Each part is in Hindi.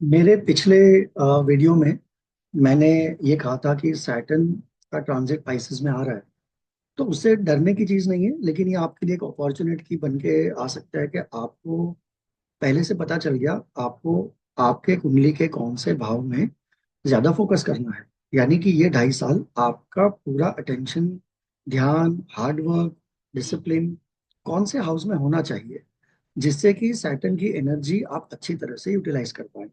मेरे पिछले वीडियो में मैंने ये कहा था कि सैटर्न का ट्रांजिट पाइसेस में आ रहा है। तो उससे डरने की चीज नहीं है, लेकिन ये आपके लिए एक अपॉर्चुनिटी बन के आ सकता है कि आपको पहले से पता चल गया आपको आपके कुंडली के कौन से भाव में ज्यादा फोकस करना है। यानी कि ये 2.5 साल आपका पूरा अटेंशन, ध्यान, हार्डवर्क, डिसिप्लिन कौन से हाउस में होना चाहिए, जिससे कि सैटर्न की एनर्जी आप अच्छी तरह से यूटिलाइज कर पाए।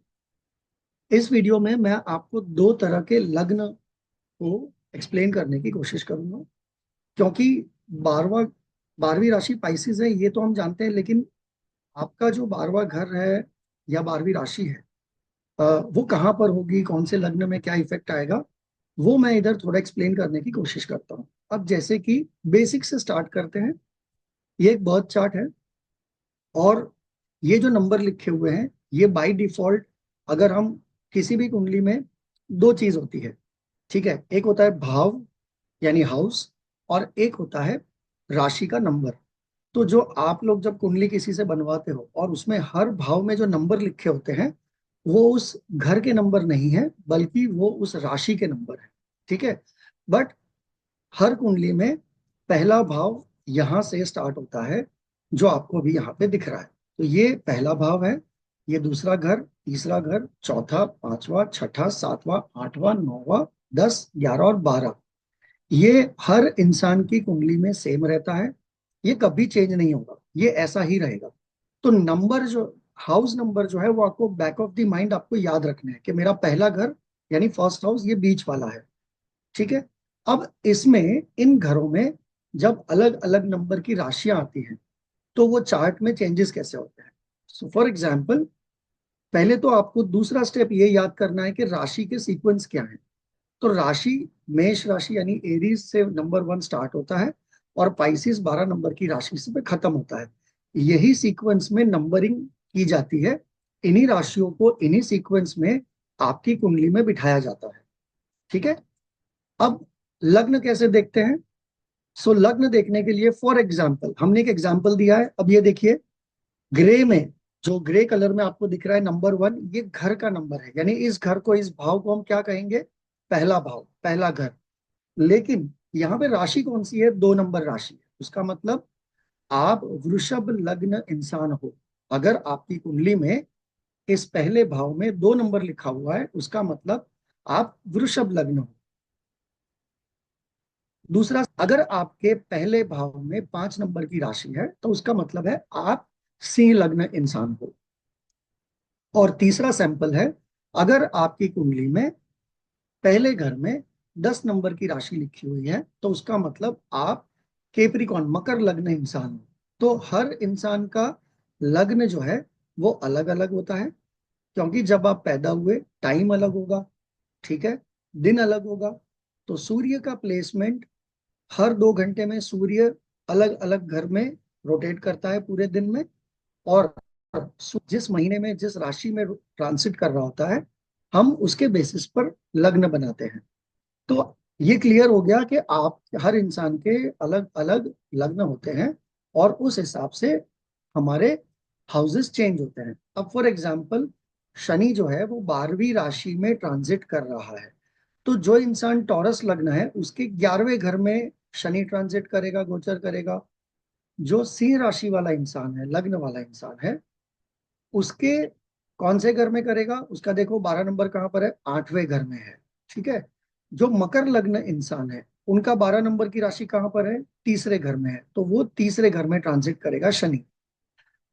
इस वीडियो में मैं आपको दो तरह के लग्न को एक्सप्लेन करने की कोशिश करूंगा, क्योंकि 12वां 12वीं राशि पाइसिस है ये तो हम जानते हैं, लेकिन आपका जो 12वां घर है या 12वीं राशि है, वो कहाँ पर होगी, कौन से लग्न में क्या इफेक्ट आएगा, वो मैं इधर थोड़ा एक्सप्लेन करने की कोशिश करता हूँ। अब जैसे कि बेसिक से स्टार्ट करते हैं। ये एक बर्थ चार्ट है, और ये जो नंबर लिखे हुए हैं ये बाय डिफॉल्ट, अगर हम किसी भी कुंडली में दो चीज होती है, ठीक है। एक होता है भाव यानी हाउस, और एक होता है राशि का नंबर। तो जो आप लोग जब कुंडली किसी से बनवाते हो और उसमें हर भाव में जो नंबर लिखे होते हैं, वो उस घर के नंबर नहीं है, बल्कि वो उस राशि के नंबर है, ठीक है। बट हर कुंडली में पहला भाव यहां से स्टार्ट होता है, जो आपको अभी यहाँ पे दिख रहा है। तो ये पहला भाव है, ये दूसरा घर, तीसरा घर, चौथा, पांचवा, छठा, सातवां, आठवां, नौवां, 10, 11 और 12, ये हर इंसान की कुंडली में सेम रहता है। ये कभी चेंज नहीं होगा, ये ऐसा ही रहेगा। तो नंबर जो, हाउस नंबर जो है वो आपको बैक ऑफ द माइंड आपको याद रखना है कि मेरा पहला घर यानी फर्स्ट हाउस ये बीच वाला है, ठीक है। अब इसमें, इन घरों में जब अलग अलग नंबर की राशियां आती हैं, तो वो चार्ट में चेंजेस कैसे होते हैं। सो फॉर एग्जाम्पल, पहले तो आपको दूसरा स्टेप ये याद करना है कि राशि के सीक्वेंस क्या है। तो राशि, मेष राशि यानी एरीज से नंबर 1 स्टार्ट होता है, और पाइसिस 12 नंबर की राशि से पे खत्म होता है। यही सीक्वेंस में नंबरिंग की जाती है। इन्हीं राशियों को इन्हीं सीक्वेंस में आपकी कुंडली में बिठाया जाता है, ठीक है। अब लग्न कैसे देखते हैं। सो लग्न देखने के लिए फॉर एग्जाम्पल हमने एक एग्जाम्पल दिया है। अब ये देखिए, ग्रे में, जो ग्रे कलर में आपको दिख रहा है नंबर 1, ये घर का नंबर है, यानी इस घर को, इस भाव को हम क्या कहेंगे, पहला भाव, पहला घर। लेकिन यहाँ पे राशि कौन सी है, 2 नंबर राशि है। उसका मतलब आप वृषभ लग्न इंसान हो। अगर आपकी कुंडली में इस पहले भाव में 2 नंबर लिखा हुआ है, उसका मतलब आप वृषभ लग्न हो। दूसरा, अगर आपके पहले भाव में 5 नंबर की राशि है, तो उसका मतलब है आप सिंह लग्न इंसान हो। और तीसरा सैंपल है, अगर आपकी कुंडली में पहले घर में 10 नंबर की राशि लिखी हुई है, तो उसका मतलब आप केप्रिकॉन, मकर लग्न इंसान हो। तो हर इंसान का लग्न जो है वो अलग अलग होता है, क्योंकि जब आप पैदा हुए टाइम अलग होगा, ठीक है, दिन अलग होगा। तो सूर्य का प्लेसमेंट, हर 2 घंटे में सूर्य अलग अलग घर में रोटेट करता है पूरे दिन में। और जिस महीने में जिस राशि में ट्रांसिट कर रहा होता है, हम उसके बेसिस पर लग्न बनाते हैं। तो ये क्लियर हो गया कि आप, हर इंसान के अलग अलग लग्न होते हैं, और उस हिसाब से हमारे हाउसेस चेंज होते हैं। अब फॉर एग्जांपल, शनि जो है वो 12वीं राशि में ट्रांजिट कर रहा है। तो जो इंसान टॉरस लग्न है उसके 11वें घर में शनि ट्रांजिट करेगा, गोचर करेगा। जो सिंह राशि वाला इंसान है, लग्न वाला इंसान है, उसके कौन से घर में करेगा, उसका देखो 12 नंबर कहाँ पर है, 8वें घर में है, ठीक है। जो मकर लग्न इंसान है, उनका 12 नंबर की राशि कहाँ पर है, तीसरे घर में है, तो वो तीसरे घर में ट्रांजिट करेगा शनि।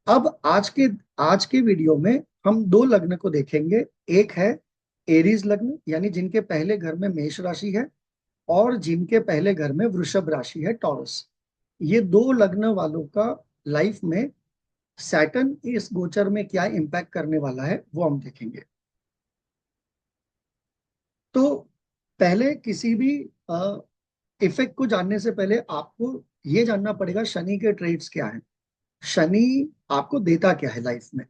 अब आज के वीडियो में हम दो लग्न को देखेंगे। एक है एरीज लग्न, यानी जिनके पहले घर में मेष राशि है, और जिनके पहले घर में वृषभ राशि है, टॉरस। ये दो लग्न वालों का लाइफ में सैटर्न इस गोचर में क्या इंपैक्ट करने वाला है वो हम देखेंगे। तो पहले किसी भी इफेक्ट को जानने से पहले आपको ये जानना पड़ेगा शनि के ट्रेड्स क्या हैं। शनि आपको देता क्या है लाइफ में।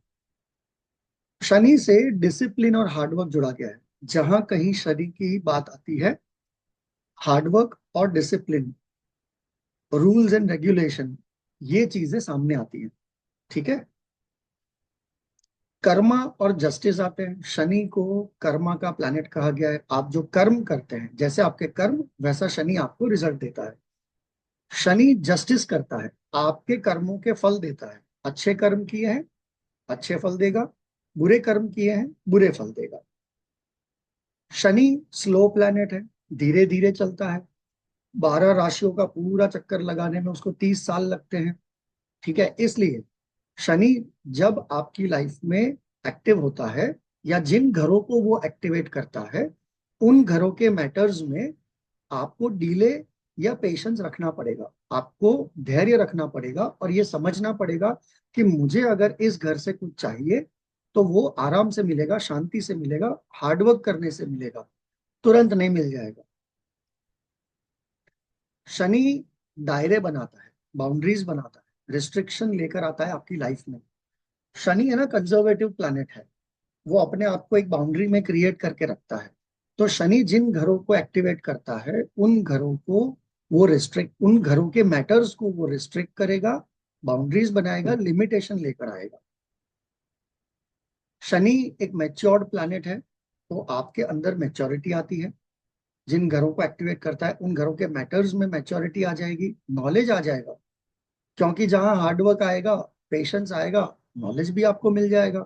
शनि से डिसिप्लिन और हार्डवर्क जुड़ा गया है। जहां कहीं शनि की बात आती है, हार्डवर्क और डिसिप्लिन, रूल्स एंड रेगुलेशन, ये चीजें सामने आती हैं, ठीक है। कर्मा और जस्टिस आते हैं। शनि को कर्मा का प्लैनेट कहा गया है। आप जो कर्म करते हैं, जैसे आपके कर्म वैसा शनि आपको रिजल्ट देता है। शनि जस्टिस करता है, आपके कर्मों के फल देता है। अच्छे कर्म किए हैं, अच्छे फल देगा। बुरे कर्म किए हैं, बुरे फल देगा। शनि स्लो प्लैनेट है, धीरे धीरे चलता है। 12 राशियों का पूरा चक्कर लगाने में उसको 30 साल लगते हैं। ठीक है, इसलिए शनि जब आपकी लाइफ में एक्टिव होता है, या जिन घरों को वो एक्टिवेट करता है, उन घरों के मैटर्स में आपको डिले या पेशेंस रखना पड़ेगा। आपको धैर्य रखना पड़ेगा और ये समझना पड़ेगा कि मुझे अगर इस घर से कुछ चाहिए तो वो आराम से मिलेगा, शांति से मिलेगा, हार्डवर्क करने से मिलेगा, तुरंत नहीं मिल जाएगा। शनि दायरे बनाता है, बाउंड्रीज बनाता है, रिस्ट्रिक्शन लेकर आता है आपकी लाइफ में। शनि है ना, कंजर्वेटिव प्लैनेट है। वो अपने आप को एक बाउंड्री में क्रिएट करके रखता है। तो शनि जिन घरों को एक्टिवेट करता है, उन घरों को वो रिस्ट्रिक्ट, उन घरों के मैटर्स को वो रिस्ट्रिक्ट करेगा, बाउंड्रीज बनाएगा, लिमिटेशन लेकर आएगा। शनि एक मैच्योर्ड प्लैनेट है, तो आपके अंदर मैच्योरिटी आती है। जिन घरों को एक्टिवेट करता है, उन घरों के मैटर्स में मैच्योरिटी आ जाएगी, नॉलेज आ जाएगा। क्योंकि जहां हार्डवर्क आएगा, पेशेंस आएगा, नॉलेज भी आपको मिल जाएगा।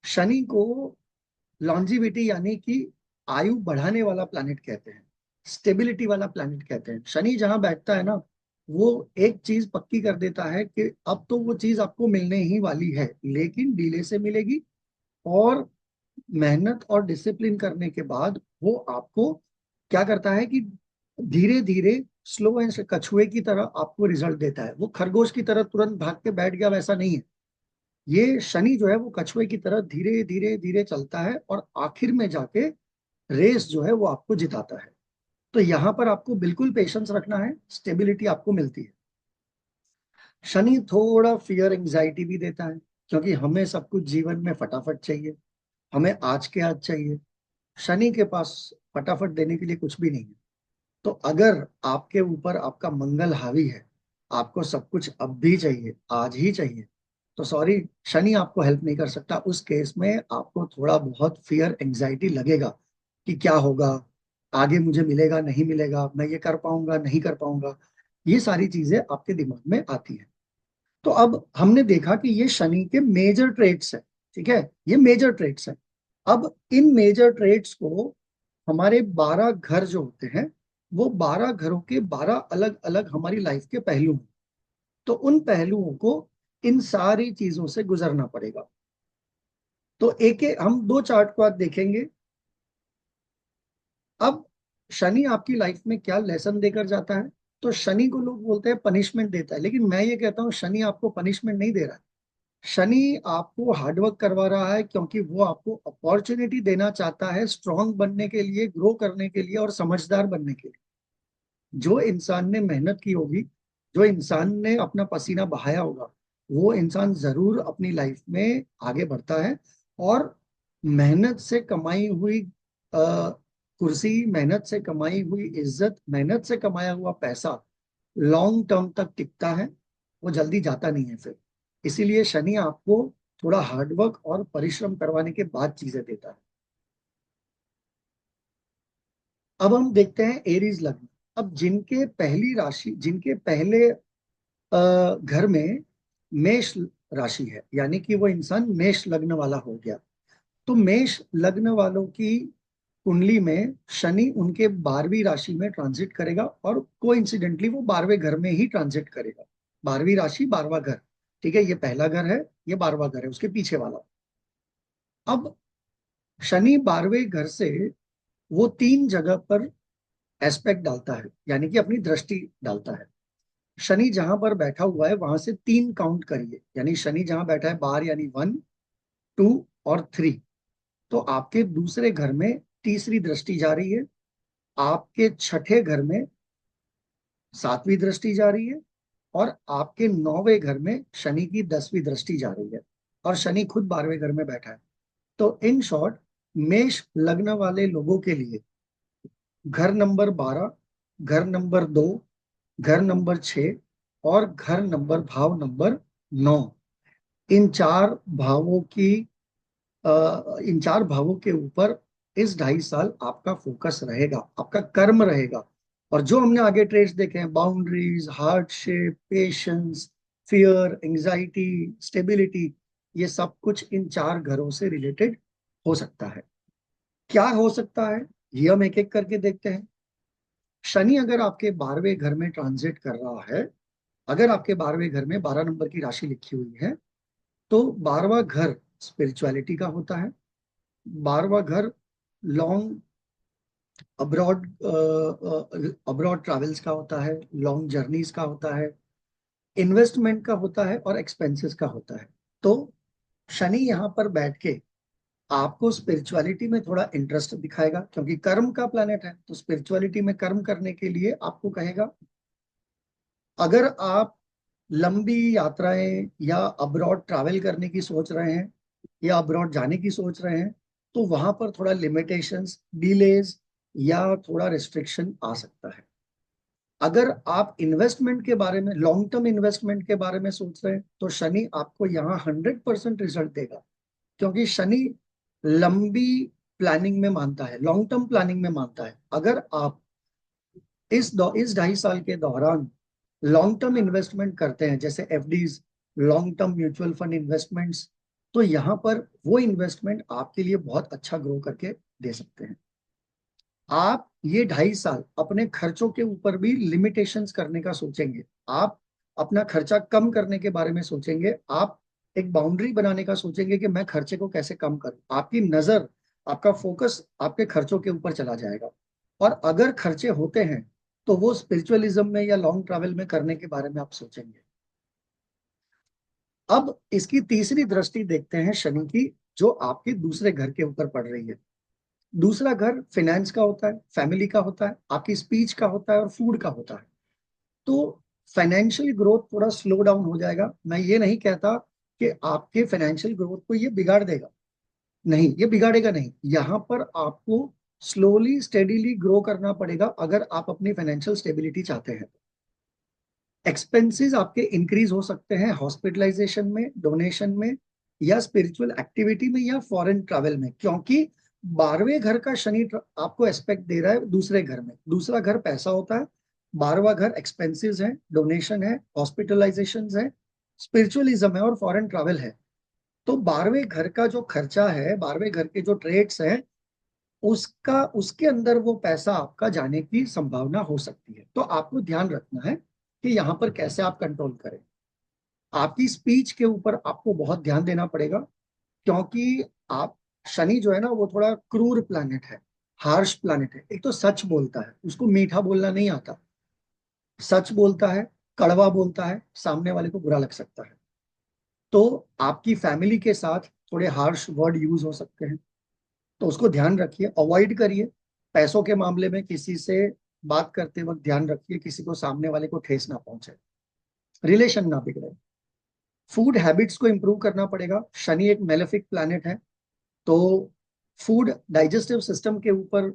शनि को लॉन्जिविटी यानी कि आयु बढ़ाने वाला प्लैनेट कहते हैं, स्टेबिलिटी वाला प्लैनेट कहते हैं। शनि जहां बैठता है ना, वो एक चीज पक्की कर देता है कि अब तो वो चीज आपको मिलने ही वाली है, लेकिन डिले से मिलेगी। और मेहनत और डिसिप्लिन करने के बाद वो आपको क्या करता है कि धीरे धीरे, स्लो एंड कछुए की तरह आपको रिजल्ट देता है। वो खरगोश की तरह तुरंत भाग के बैठ गया, वैसा नहीं है। ये शनि जो है वो कछुए की तरह धीरे धीरे धीरे चलता है, और आखिर में जाके रेस जो है वो आपको जिताता है। तो यहाँ पर आपको बिल्कुल पेशेंस रखना है, स्टेबिलिटी आपको मिलती है। शनि थोड़ा फियर एंजाइटी भी देता है, क्योंकि हमें सब कुछ जीवन में फटाफट चाहिए, हमें आज के आज चाहिए। शनि के पास फटाफट देने के लिए कुछ भी नहीं है। तो अगर आपके ऊपर आपका मंगल हावी है, आपको सब कुछ अब भी चाहिए, आज ही चाहिए, तो सॉरी, शनि आपको हेल्प नहीं कर सकता। उस केस में आपको थोड़ा बहुत फियर एंजाइटी लगेगा कि क्या होगा, आगे मुझे मिलेगा नहीं मिलेगा, मैं ये कर पाऊंगा नहीं कर पाऊंगा। ये सारी चीजें आपके दिमाग में आती है। तो अब हमने देखा कि ये शनि के मेजर ट्रेट्स है। ठीक है, ये मेजर ट्रेट्स है। अब इन मेजर ट्रेट्स को हमारे 12 घर जो होते हैं, वो 12 घरों के 12 अलग अलग हमारी लाइफ के पहलू हैं। तो उन पहलुओं को, इन सारी चीजों से गुजरना पड़ेगा। तो एक एक हम दो चार्ट को आज देखेंगे। अब शनि आपकी लाइफ में क्या लेसन देकर जाता है। तो शनि को लोग बोलते हैं पनिशमेंट देता है, लेकिन मैं ये कहता हूँ शनि आपको पनिशमेंट नहीं दे रहा है। शनि आपको हार्डवर्क करवा रहा है, क्योंकि वो आपको अपॉर्चुनिटी देना चाहता है स्ट्रांग बनने के लिए, ग्रो करने के लिए और समझदार बनने के लिए। जो इंसान ने मेहनत की होगी, जो इंसान ने अपना पसीना बहाया होगा, वो इंसान जरूर अपनी लाइफ में आगे बढ़ता है। और मेहनत से कमाई हुई कुर्सी, मेहनत से कमाई हुई इज्जत, मेहनत से कमाया हुआ पैसा लॉन्ग टर्म तक टिकता है, वो जल्दी जाता नहीं है फिर। इसीलिए शनि आपको थोड़ा हार्डवर्क और परिश्रम करवाने के बाद चीजें देता है। अब हम देखते हैं एरीज लग्न। अब जिनके पहली राशि, जिनके पहले घर में मेष राशि है, यानी कि वो इंसान मेष लग्न वाला हो गया। तो मेष लग्न वालों की कुंडली में शनि उनके 12वीं राशि में ट्रांजिट करेगा, और कोइंसिडेंटली वो 12वें घर में ही ट्रांजिट करेगा। 12वीं राशि 12वां घर। ठीक है, ये पहला घर है, ये 12वां घर है, उसके पीछे वाला। अब शनि 12वें घर से वो 3 जगह पर एस्पेक्ट डालता है, यानी कि अपनी दृष्टि डालता है। शनि जहां पर बैठा हुआ है वहां से 3 काउंट करिए, यानी शनि जहां बैठा है बाहर, यानी 1, 2 और 3। तो आपके दूसरे घर में तीसरी दृष्टि जा रही है, आपके छठे घर में 7वीं दृष्टि जा रही है, और आपके 9वें घर में शनि की 10वीं दृष्टि जा रही है, और शनि खुद 12वें घर में बैठा है। तो इन शॉर्ट, मेष लग्न वाले लोगों के लिए घर नंबर 12, घर नंबर 2, घर नंबर 6 और घर नंबर भाव नंबर 9, इन चार भावों की इन चार भावों के ऊपर इस 2.5 साल आपका फोकस रहेगा, आपका कर्म रहेगा। और जो हमने आगे ट्रेड्स देखे हैं, boundaries, hardship, patience, fear, anxiety, stability, ये सब कुछ इन चार घरों से रिलेटेड हो सकता है। क्या हो सकता है, ये हम एक एक करके देखते हैं। शनि अगर आपके 12वें घर में ट्रांजिट कर रहा है, अगर आपके 12वें घर में 12 नंबर की राशि लिखी हुई है, तो 12वां घर स्पिरिचुअलिटी का होता है। 12वां घर लॉन्ग अब्रॉड अब्रॉड ट्रैवल्स का होता है, लॉन्ग जर्नीज का होता है, इन्वेस्टमेंट का होता है और एक्सपेंसेस का होता है। तो शनि यहाँ पर बैठ के आपको स्पिरिचुअलिटी में थोड़ा इंटरेस्ट दिखाएगा, क्योंकि कर्म का प्लैनेट है, तो स्पिरिचुअलिटी में कर्म करने के लिए आपको कहेगा। अगर आप लंबी यात्राएं या अब्रॉड ट्रैवल करने की सोच रहे हैं या अब्रॉड जाने की सोच रहे हैं, तो वहां पर थोड़ा लिमिटेशंस, डिलेज या थोड़ा रिस्ट्रिक्शन आ सकता है। अगर आप इन्वेस्टमेंट के बारे में, लॉन्ग टर्म इन्वेस्टमेंट के बारे में सोच रहे हैं, तो शनि आपको यहाँ 100% रिजल्ट देगा, क्योंकि शनि लंबी प्लानिंग में मानता है, लॉन्ग टर्म प्लानिंग में मानता है। अगर आप इस 2.5 साल के दौरान लॉन्ग टर्म इन्वेस्टमेंट करते हैं, जैसे FDs, long term mutual fund investments, तो यहाँ पर वो इन्वेस्टमेंट आपके लिए बहुत अच्छा ग्रो करके दे सकते हैं। आप ये 2.5 साल अपने खर्चों के ऊपर भी लिमिटेशंस करने का सोचेंगे, आप अपना खर्चा कम करने के बारे में सोचेंगे, आप एक बाउंड्री बनाने का सोचेंगे कि मैं खर्चे को कैसे कम करूं। आपकी नजर, आपका फोकस आपके खर्चों के ऊपर चला जाएगा। और अगर खर्चे होते हैं, तो वो स्पिरिचुअलिज्म में या लॉन्ग ट्रैवल में करने के बारे में आप सोचेंगे। अब इसकी तीसरी दृष्टि देखते हैं शनि की, जो आपके दूसरे घर के ऊपर पड़ रही है। दूसरा घर फाइनेंस का होता है, फैमिली का होता है, आपकी स्पीच का होता है और फूड का होता है। तो फाइनेंशियल ग्रोथ थोड़ा स्लो डाउन हो जाएगा। मैं ये नहीं कहता कि आपके फाइनेंशियल ग्रोथ को ये बिगाड़ देगा, नहीं, ये बिगाड़ेगा नहीं। यहाँ पर आपको स्लोली स्टेडीली ग्रो करना पड़ेगा अगर आप अपनी फाइनेंशियल स्टेबिलिटी चाहते हैं। एक्सपेंसेस आपके इंक्रीज हो सकते हैं हॉस्पिटलाइजेशन में, डोनेशन में, या स्पिरिचुअल एक्टिविटी में, या फॉरेन ट्रैवल में, क्योंकि 12वें घर का शनि आपको एस्पेक्ट दे रहा है दूसरे घर में। दूसरा घर पैसा होता है, 12वां घर एक्सपेंसेस है, डोनेशन है, हॉस्पिटलाइजेशन है, स्पिरिचुअलिज्म है और फॉरेन ट्रैवल है। तो 12वें घर का जो खर्चा है, 12वें घर के जो ट्रेड्स हैं, उसका उसके अंदर वो पैसा आपका जाने की संभावना हो सकती है। तो आपको ध्यान रखना है कि यहाँ पर कैसे आप कंट्रोल करें। आपकी स्पीच के ऊपर आपको बहुत ध्यान देना पड़ेगा, क्योंकि आप, शनि जो है ना, वो थोड़ा क्रूर प्लैनेट है, हार्श प्लैनेट है। एक तो सच बोलता है, उसको मीठा बोलना नहीं आता, सच बोलता है, कड़वा बोलता है, सामने वाले को बुरा लग सकता है। तो आपकी फैमिली के साथ थोड़े हार्श वर्ड यूज हो सकते हैं, तो उसको ध्यान रखिए, अवॉइड करिए। पैसों के मामले में किसी से बात करते वक्त ध्यान रखिए, किसी को, सामने वाले को ठेस ना पहुंचे, रिलेशन ना बिगड़े। फूड हैबिट्स को इंप्रूव करना पड़ेगा। शनि एक मेलेफिक प्लैनेट है, तो फूड डाइजेस्टिव सिस्टम के ऊपर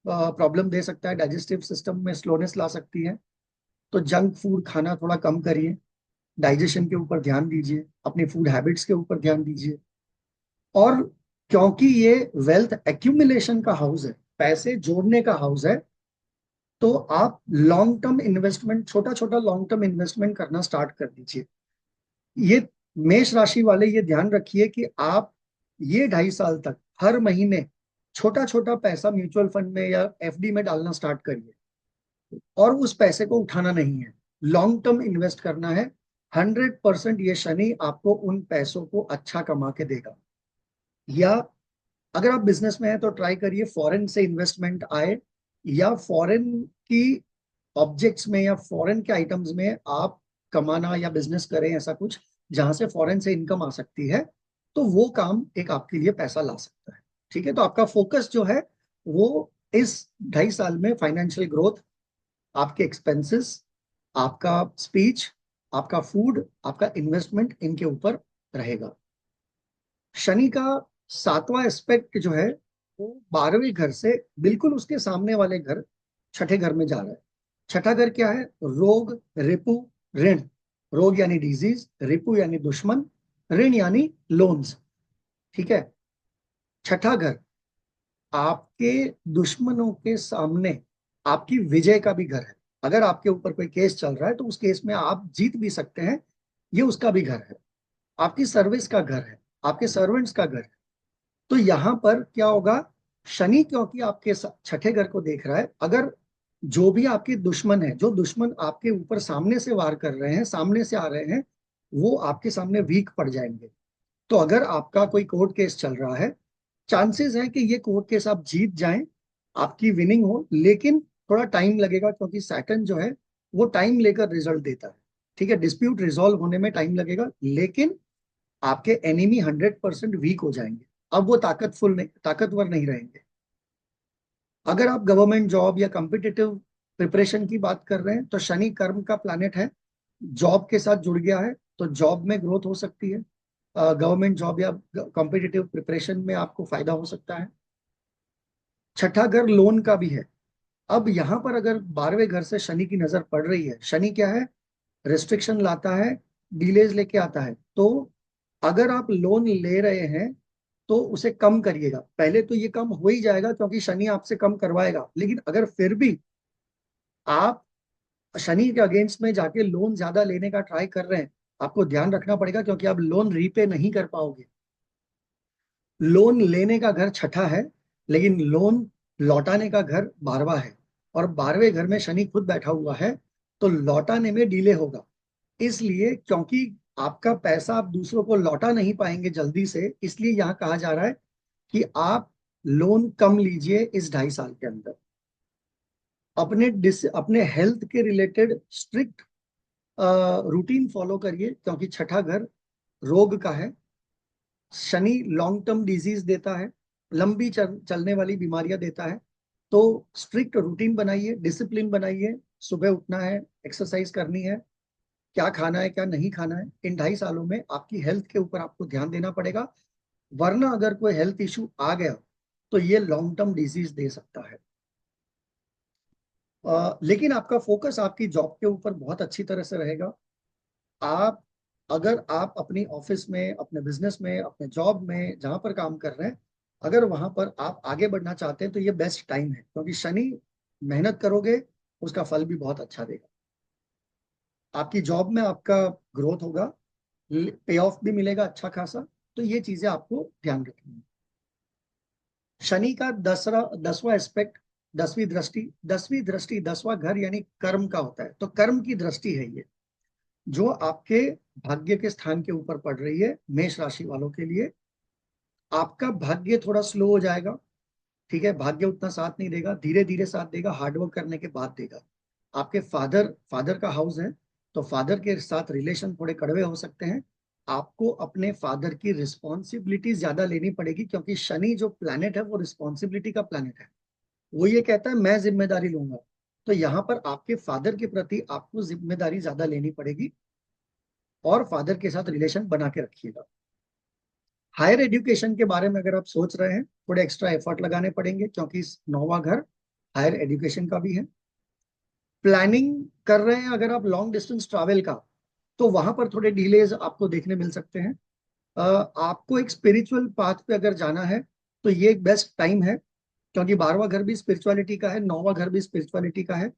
प्रॉब्लम दे सकता है, डाइजेस्टिव सिस्टम में स्लोनेस ला सकती है। तो जंक फूड खाना थोड़ा कम करिए, डाइजेशन के ऊपर ध्यान दीजिए, अपनी फूड हैबिट्स के ऊपर ध्यान दीजिए। और क्योंकि ये वेल्थ एक्यूमुलेशन का हाउस है, पैसे जोड़ने का हाउस है, तो आप लॉन्ग टर्म इन्वेस्टमेंट, छोटा छोटा लॉन्ग टर्म इन्वेस्टमेंट करना स्टार्ट कर दीजिए। ये मेष राशि वाले ये ध्यान रखिए कि आप ये 2.5 साल तक हर महीने छोटा छोटा पैसा म्यूचुअल फंड में या एफडी में डालना स्टार्ट करिए, और उस पैसे को उठाना नहीं है, लॉन्ग टर्म इन्वेस्ट करना है। 100% ये शनि आपको उन पैसों को अच्छा कमा के देगा। या अगर आप बिजनेस में हैं, तो ट्राई करिए फॉरेन से इन्वेस्टमेंट आए, या फॉरेन की ऑब्जेक्ट्स में या फॉरेन के आइटम्स में आप कमाना या बिजनेस करें, ऐसा कुछ जहां से फॉरेन से इनकम आ सकती है, तो वो काम एक आपके लिए पैसा ला सकता है। ठीक है, तो आपका फोकस जो है वो इस 2.5 साल में फाइनेंशियल ग्रोथ, आपके एक्सपेंसेस, आपका स्पीच, आपका फूड, आपका इन्वेस्टमेंट, इनके ऊपर रहेगा। शनि का 7वां एस्पेक्ट जो है, वो 12वें घर से बिल्कुल उसके सामने वाले घर, छठे घर में जा रहा है। छठा घर क्या है? रोग, रिपु, ऋण। रोग यानी डिजीज, रिपु यानी दुश्मन, ऋण यानी लोन्स, ठीक है। छठा घर आपके दुश्मनों के सामने आपकी विजय का भी घर है। अगर आपके ऊपर कोई केस चल रहा है तो उस केस में आप जीत भी सकते हैं, ये उसका भी घर है। आपकी सर्विस का घर है, आपके सर्वेंट्स का घर है। तो यहां पर क्या होगा, शनि क्योंकि आपके छठे घर को देख रहा है, अगर जो भी आपके दुश्मन है, जो दुश्मन आपके ऊपर सामने से वार कर रहे हैं, सामने से आ रहे हैं, वो आपके सामने वीक पड़ जाएंगे। तो अगर आपका कोई कोर्ट केस चल रहा है, चांसेस है कि ये कोर्ट केस आप जीत जाएं, आपकी विनिंग हो, लेकिन थोड़ा टाइम लगेगा क्योंकि सैटर्न जो है वो टाइम लेकर रिजल्ट देता है। ठीक है, डिस्प्यूट रिजॉल्व होने में टाइम लगेगा, लेकिन आपके एनिमी 100% वीक हो जाएंगे। अब वो ताकतवर नहीं रहेंगे। अगर आप गवर्नमेंट जॉब या कॉम्पिटिटिव प्रिपरेशन की बात कर रहे हैं तो शनि कर्म का प्लैनेट है, जॉब के साथ जुड़ गया है, तो जॉब में ग्रोथ हो सकती है। गवर्नमेंट जॉब या कॉम्पिटिटिव प्रिपरेशन में आपको फायदा हो सकता है। छठा घर लोन का भी है। अब यहां पर अगर 12वें घर से शनि की नजर पड़ रही है, शनि क्या है, रिस्ट्रिक्शन लाता है, डिलेज लेके आता है। तो अगर आप लोन ले रहे हैं तो उसे कम करिएगा। पहले तो ये कम हो ही जाएगा क्योंकि शनि आपसे कम करवाएगा, लेकिन अगर फिर भी आप शनि के अगेंस्ट में जाके लोन ज्यादा लेने का ट्राई कर रहे हैं, आपको ध्यान रखना पड़ेगा क्योंकि आप लोन रीपे नहीं कर पाओगे। लोन लेने का घर छठा है, लेकिन लोन लौटाने का घर 12वां है, और 12वें घर में शनि खुद बैठा हुआ है, तो लौटाने में डिले होगा। इसलिए क्योंकि आपका पैसा आप दूसरों को लौटा नहीं पाएंगे जल्दी से, इसलिए यहां कहा जा रहा है कि आप लोन कम लीजिए इस 2.5 साल के अंदर। अपने हेल्थ के रिलेटेड स्ट्रिक्ट रूटीन फॉलो करिए क्योंकि छठा घर रोग का है। शनि लॉन्ग टर्म डिजीज देता है, लंबी चलने वाली बीमारियां देता है। तो स्ट्रिक्ट रूटीन बनाइए, डिसिप्लिन बनाइए। सुबह उठना है, एक्सरसाइज करनी है, क्या खाना है क्या नहीं खाना है, इन 2.5 सालों में आपकी हेल्थ के ऊपर आपको ध्यान देना पड़ेगा। वरना अगर कोई हेल्थ इशू आ गया तो ये लॉन्ग टर्म डिजीज दे सकता है। लेकिन आपका फोकस आपकी जॉब के ऊपर बहुत अच्छी तरह से रहेगा। आप अगर आप अपनी ऑफिस में, अपने बिजनेस में, अपने जॉब में जहां पर काम कर रहे हैं, अगर वहां पर आप आगे बढ़ना चाहते हैं तो ये बेस्ट टाइम है क्योंकि शनि मेहनत करोगे उसका फल भी बहुत अच्छा देगा। आपकी जॉब में आपका ग्रोथ होगा, पे ऑफ भी मिलेगा अच्छा खासा। तो ये चीजें आपको ध्यान रखनी है। शनि का 10वां एस्पेक्ट, 10वीं दृष्टि, 10वीं दृष्टि 10वां घर यानी कर्म का होता है, तो कर्म की दृष्टि है ये, जो आपके भाग्य के स्थान के ऊपर पड़ रही है। मेष राशि वालों के लिए आपका भाग्य थोड़ा स्लो हो जाएगा। ठीक है, भाग्य उतना साथ नहीं देगा, धीरे धीरे साथ देगा, हार्डवर्क करने के बाद देगा। आपके फादर फादर का हाउस है, तो फादर के साथ रिलेशन थोड़े कड़वे हो सकते हैं। आपको अपने फादर की रिस्पॉन्सिबिलिटी ज्यादा लेनी पड़ेगी क्योंकि शनि जो प्लैनेट है वो रिस्पॉन्सिबिलिटी का प्लैनेट है। वो ये कहता है मैं जिम्मेदारी लूंगा। तो यहाँ पर आपके फादर के प्रति आपको जिम्मेदारी ज्यादा लेनी पड़ेगी, और फादर के साथ रिलेशन बना के रखिएगा। हायर एजुकेशन के बारे में अगर आप सोच रहे हैं, थोड़े एक्स्ट्रा एफर्ट लगाने पड़ेंगे क्योंकि इस 9वां घर हायर एजुकेशन का भी है। प्लानिंग कर रहे हैं अगर आप लॉन्ग डिस्टेंस ट्रैवल का, तो वहां पर थोड़े डिलेज आपको देखने मिल सकते हैं। आपको एक स्पिरिचुअल पाथ पे अगर जाना है तो ये एक बेस्ट टाइम है क्योंकि 12वां घर भी स्पिरिचुअलिटी का है, 9वां घर भी स्पिरिचुअलिटी का है।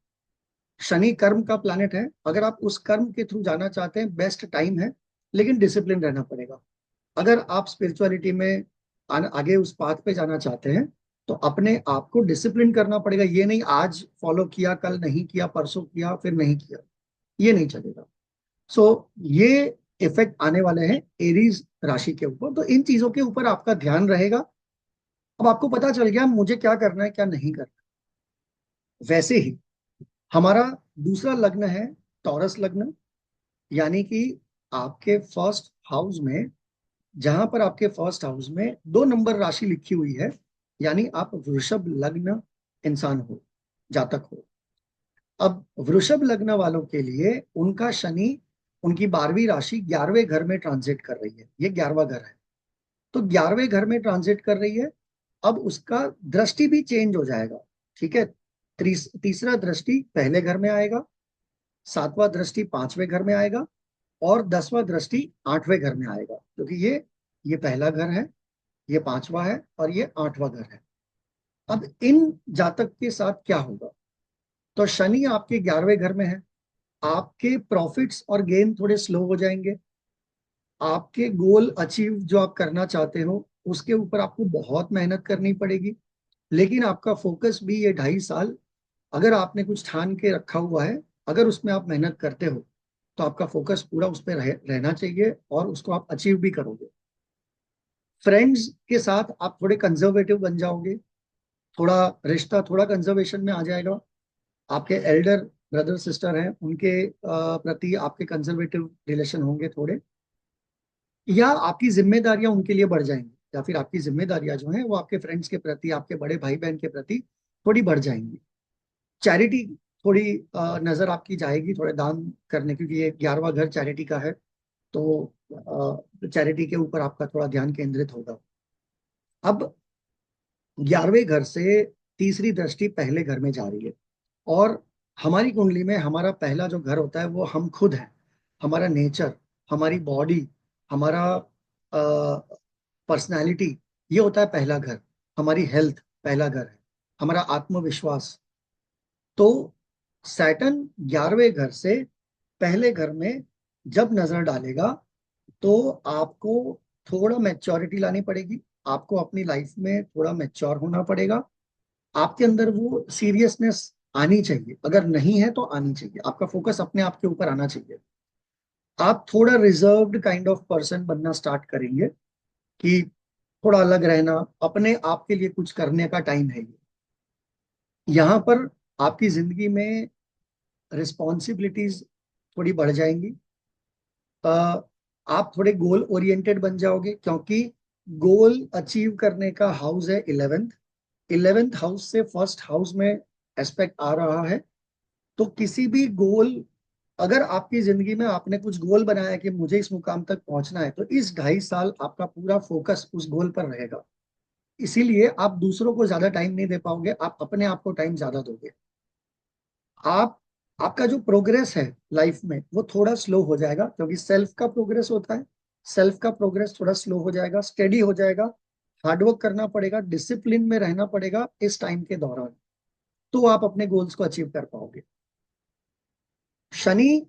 शनि कर्म का प्लैनेट है, अगर आप उस कर्म के थ्रू जाना चाहते हैं बेस्ट टाइम है, लेकिन डिसिप्लिन रहना पड़ेगा। अगर आप स्पिरिचुअलिटी में आगे उस पाथ पे जाना चाहते हैं तो अपने आप को डिसिप्लिन करना पड़ेगा। ये नहीं आज फॉलो किया, कल नहीं किया, परसों किया फिर नहीं किया, ये नहीं चलेगा। सो ये इफेक्ट आने वाले हैं एरीज राशि के ऊपर, तो इन चीजों के ऊपर आपका ध्यान रहेगा। अब आपको पता चल गया मुझे क्या करना है क्या नहीं करना। वैसे ही हमारा दूसरा लग्न है टॉरस लग्न, यानी कि आपके फर्स्ट हाउस में, जहां पर आपके फर्स्ट हाउस में 2 नंबर राशि लिखी हुई है, यानी आप वृषभ लग्न इंसान हो, जातक हो। अब वृषभ लग्न वालों के लिए उनका शनि, उनकी 12वीं राशि 11वें घर में ट्रांजिट कर रही है, ये 11वां घर है। तो 11वें घर में ट्रांजिट कर रही है, अब उसका दृष्टि भी चेंज हो जाएगा। ठीक है, तीसरा दृष्टि पहले घर में आएगा, 7वां दृष्टि 5वें घर में आएगा, और 10वां दृष्टि 8वें घर में आएगा, क्योंकि ये पहला घर है, ये 5वां है और ये 8वां घर है। अब इन जातक के साथ क्या होगा? तो शनि आपके 11वें घर में है, आपके प्रॉफिट्स और गेन थोड़े स्लो हो जाएंगे। आपके गोल अचीव जो आप करना चाहते हो उसके ऊपर आपको बहुत मेहनत करनी पड़ेगी, लेकिन आपका फोकस भी ये 2.5 साल, अगर आपने कुछ ठान के रखा हुआ है, अगर उसमें आप मेहनत करते हो तो आपका फोकस पूरा उस पर रहना चाहिए और उसको आप अचीव भी करोगे। फ्रेंड्स के साथ आप थोड़े कंजर्वेटिव बन जाओगे, थोड़ा रिश्ता थोड़ा कंजर्वेशन में आ जाएगा। आपके एल्डर ब्रदर सिस्टर हैं, उनके प्रति आपके कंजर्वेटिव रिलेशन होंगे थोड़े, या आपकी जिम्मेदारियां उनके लिए बढ़ जाएंगी, या फिर आपकी जिम्मेदारियां जो हैं वो आपके फ्रेंड्स के प्रति, आपके बड़े भाई बहन के प्रति थोड़ी बढ़ जाएंगी। चैरिटी थोड़ी नजर आपकी जाएगी, थोड़े दान करने, क्योंकि ये 11वां घर चैरिटी का है, तो चैरिटी के ऊपर आपका थोड़ा ध्यान केंद्रित होगा। अब 11वें घर से तीसरी दृष्टि पहले घर में जा रही है, और हमारी कुंडली में हमारा पहला जो घर होता है वो हम खुद हैं, हमारा नेचर, हमारी बॉडी, हमारा पर्सनालिटी, ये होता है पहला घर। हमारी हेल्थ पहला घर है, हमारा आत्मविश्वास। तो सैटर्न 11वें घर से पहले घर में जब नजर डालेगा तो आपको थोड़ा मैच्योरिटी लानी पड़ेगी, आपको अपनी लाइफ में थोड़ा मैच्योर होना पड़ेगा। आपके अंदर वो सीरियसनेस आनी चाहिए, अगर नहीं है तो आनी चाहिए, आपका फोकस अपने आप के ऊपर आना चाहिए। आप थोड़ा रिजर्व्ड काइंड ऑफ पर्सन बनना स्टार्ट करेंगे, कि थोड़ा अलग रहना, अपने आप के लिए कुछ करने का टाइम है ये। यहाँ पर आपकी जिंदगी में रिस्पॉन्सिबिलिटीज थोड़ी बढ़ जाएंगी। अ, आप थोड़े गोल ओरिएंटेड बन जाओगे, क्योंकि गोल अचीव करने का हाउस है 11th। 11th हाउस से फर्स्ट हाउस में एस्पेक्ट आ रहा है। तो किसी भी गोल, अगर आपकी जिंदगी में आपने कुछ गोल बनाया है कि मुझे इस मुकाम तक पहुंचना है, तो इस 2.5 साल आपका पूरा फोकस उस गोल पर रहेगा। इसीलिए आप दूसरों को ज्यादा टाइम नहीं दे पाओगे, आप अपने आप को टाइम ज्यादा दोगे। आप आपका जो प्रोग्रेस है लाइफ में वो थोड़ा स्लो हो जाएगा, क्योंकि सेल्फ का प्रोग्रेस होता है। सेल्फ का प्रोग्रेस थोड़ा स्लो हो जाएगा, स्टेडी हो जाएगा। हार्डवर्क करना पड़ेगा, डिसिप्लिन में रहना पड़ेगा इस टाइम के दौरान, तो आप अपने गोल्स को अचीव कर पाओगे। शनि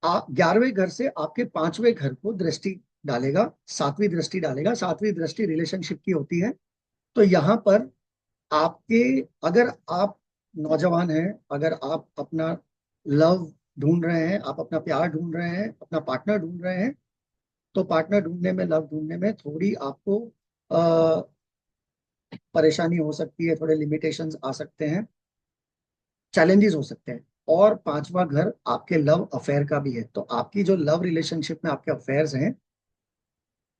11वें घर से आपके 5वें घर को दृष्टि डालेगा, 7वीं दृष्टि डालेगा। 7वीं दृष्टि रिलेशनशिप की होती है। तो यहाँ पर आपके, अगर आप नौजवान हैं, अगर आप अपना लव ढूंढ रहे हैं, आप अपना प्यार ढूंढ रहे हैं, अपना पार्टनर ढूंढ रहे हैं, तो पार्टनर ढूंढने में, लव ढूंढने में थोड़ी आपको परेशानी हो सकती है, थोड़े लिमिटेशंस आ सकते हैं, चैलेंजेस हो सकते हैं। और 5वां घर आपके लव अफेयर का भी है, तो आपकी जो लव रिलेशनशिप में आपके अफेयर्स हैं,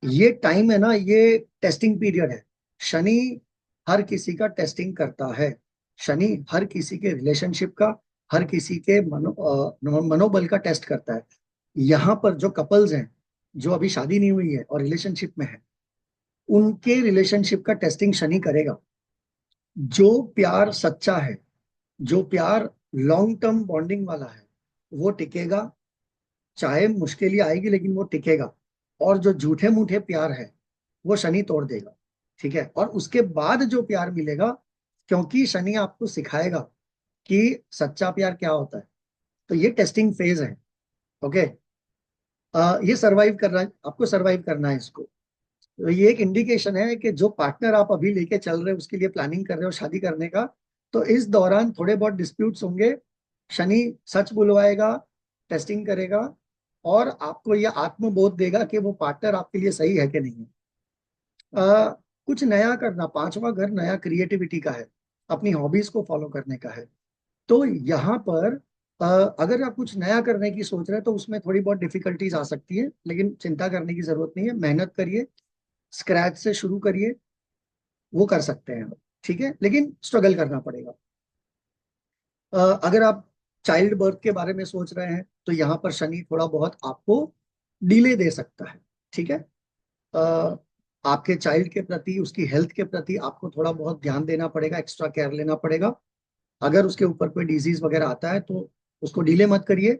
ये टाइम है ना, ये टेस्टिंग पीरियड है। शनि हर किसी का टेस्टिंग करता है। शनि हर किसी के रिलेशनशिप का, हर किसी के मनोबल का टेस्ट करता है। यहाँ पर जो कपल्स हैं, जो अभी शादी नहीं हुई है और रिलेशनशिप में है, उनके रिलेशनशिप का टेस्टिंग शनि करेगा। जो प्यार सच्चा है, जो प्यार लॉन्ग टर्म बॉन्डिंग वाला है, वो टिकेगा। चाहे मुश्किलें आएगी लेकिन वो टिकेगा। और जो झूठे मूठे प्यार है वो शनि तोड़ देगा। ठीक है, और उसके बाद जो प्यार मिलेगा, क्योंकि शनि आपको सिखाएगा कि सच्चा प्यार क्या होता है। तो ये टेस्टिंग फेज है। ओके, ये सरवाइव करना, आपको सरवाइव करना है इसको। तो ये एक इंडिकेशन है कि जो पार्टनर आप अभी लेके चल रहे हो, उसके लिए प्लानिंग कर रहे हो शादी करने का, तो इस दौरान थोड़े बहुत डिस्प्यूट्स होंगे। शनि सच बुलवाएगा, टेस्टिंग करेगा, और आपको यह आत्मबोध देगा कि वो पार्टनर आपके लिए सही है कि नहीं है। कुछ नया करना, 5वां घर नया क्रिएटिविटी का है, अपनी हॉबीज को फॉलो करने का है। तो यहाँ पर अ, अगर आप कुछ नया करने की सोच रहे हैं तो उसमें थोड़ी बहुत डिफिकल्टीज आ सकती है, लेकिन चिंता करने की जरूरत नहीं है, मेहनत करिए, स्क्रैच से शुरू करिए, वो कर सकते हैं आप। ठीक है, लेकिन स्ट्रगल करना पड़ेगा। अगर आप चाइल्ड बर्थ के बारे में सोच रहे हैं तो यहाँ पर शनि थोड़ा बहुत आपको डिले दे सकता है। ठीक है, अ, आपके चाइल्ड के प्रति, उसकी हेल्थ के प्रति आपको थोड़ा बहुत ध्यान देना पड़ेगा, एक्स्ट्रा केयर लेना पड़ेगा। अगर उसके ऊपर कोई डिजीज वगैरह आता है तो उसको डिले मत करिए।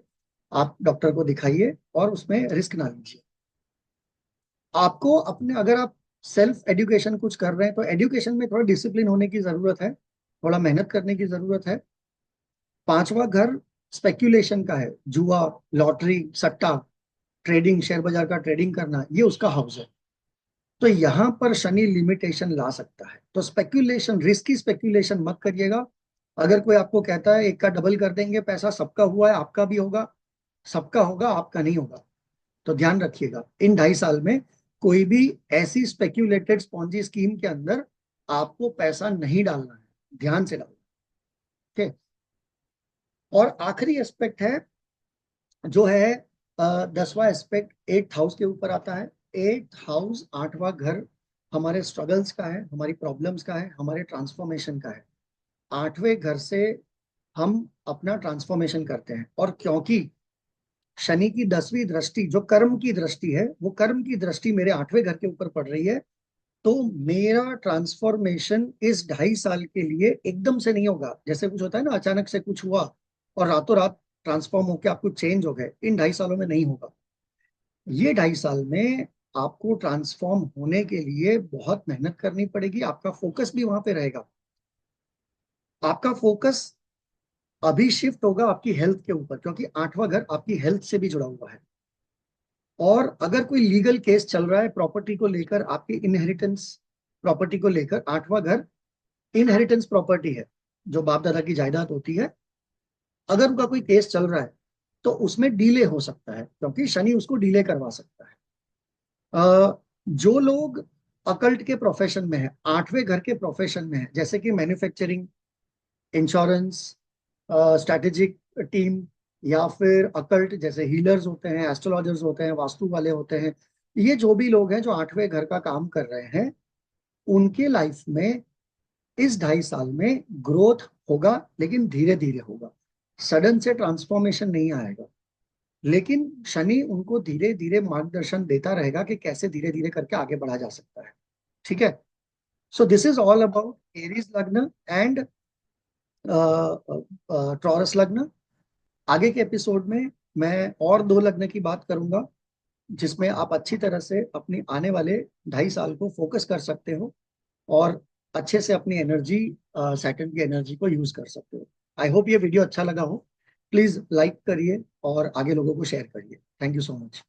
आप डॉक्टर को दिखाइए और उसमें रिस्क ना लीजिए। आपको अपने, अगर आप सेल्फ एजुकेशन कुछ कर रहे हैं तो एजुकेशन में थोड़ा डिसिप्लिन होने की जरूरत है, थोड़ा मेहनत करने की जरूरत है। पांचवा घर स्पेक्यूलेशन का है, जुआ, लॉटरी, सट्टा, ट्रेडिंग, शेयर बाजार का ट्रेडिंग करना, ये उसका हाउस है। तो यहां पर शनि लिमिटेशन ला सकता है। तो स्पेक्यूलेशन, रिस्की स्पेक्यूलेशन मत करिएगा। अगर कोई आपको कहता है एक का डबल कर देंगे पैसा, सबका हुआ है आपका भी होगा, सबका होगा आपका नहीं होगा, तो ध्यान रखिएगा इन 2.5 साल में कोई भी ऐसी स्पेक्यूलेटेड स्पॉन्जी स्कीम के अंदर आपको पैसा नहीं डालना है, ध्यान से डालना। ठीक है। और आखिरी एस्पेक्ट है जो है 10वां एस्पेक्ट, 8th हाउस के ऊपर आता है। 8th हाउस, 8वां घर हमारे स्ट्रगल्स का है, हमारी प्रॉब्लम्स का है, हमारे ट्रांसफॉर्मेशन का है। 8वें घर से हम अपना ट्रांसफॉर्मेशन करते हैं। और क्योंकि शनि की 10वीं दृष्टि जो कर्म की दृष्टि है, वो कर्म की दृष्टि मेरे 8वें घर के ऊपर पड़ रही है, तो मेरा ट्रांसफॉर्मेशन इस 2.5 साल के लिए एकदम से नहीं होगा। जैसे कुछ होता है ना, अचानक से कुछ हुआ और रातों रात ट्रांसफॉर्म होकर आप कुछ चेंज हो गए, इन 2.5 सालों में नहीं होगा। ये 2.5 साल में आपको ट्रांसफॉर्म होने के लिए बहुत मेहनत करनी पड़ेगी। आपका फोकस भी वहां पे रहेगा। आपका फोकस अभी शिफ्ट होगा आपकी हेल्थ के ऊपर, क्योंकि 8वां घर आपकी हेल्थ से भी जुड़ा हुआ है। और अगर कोई लीगल केस चल रहा है प्रॉपर्टी को लेकर, आपकी इनहेरिटेंस प्रॉपर्टी को लेकर, 8वां घर इनहेरिटेंस प्रॉपर्टी है, जो बाप दादा की जायदाद होती है। अगर उनका कोई केस चल रहा है तो उसमें डिले हो सकता है, क्योंकि शनि उसको डिले करवा सकता है। जो लोग अकल्ट के प्रोफेशन में है, 8वें घर के प्रोफेशन में है, जैसे कि मैन्युफैक्चरिंग, इंश्योरेंस, स्ट्रैटेजिक टीम, या फिर अकल्ट जैसे हीलर्स होते हैं, एस्ट्रोलॉजर्स होते हैं, वास्तु वाले होते हैं, ये जो भी लोग हैं जो 8वें घर का काम कर रहे हैं, उनके लाइफ में इस 2.5 साल में ग्रोथ होगा, लेकिन धीरे धीरे होगा। सडन से ट्रांसफॉर्मेशन नहीं आएगा, लेकिन शनि उनको धीरे धीरे मार्गदर्शन देता रहेगा कि कैसे धीरे धीरे करके आगे बढ़ा जा सकता है। ठीक है। So this is all about Aries लग्न एंड टॉरस लग्न। आगे के एपिसोड में मैं और 2 लग्न की बात करूंगा, जिसमें आप अच्छी तरह से अपनी आने वाले 2.5 साल को फोकस कर सकते हो और अच्छे से अपनी एनर्जी, सैटर्न की एनर्जी को यूज कर सकते हो। आई होप ये वीडियो अच्छा लगा हो। प्लीज लाइक करिए और आगे लोगों को शेयर करिए। Thank you so much.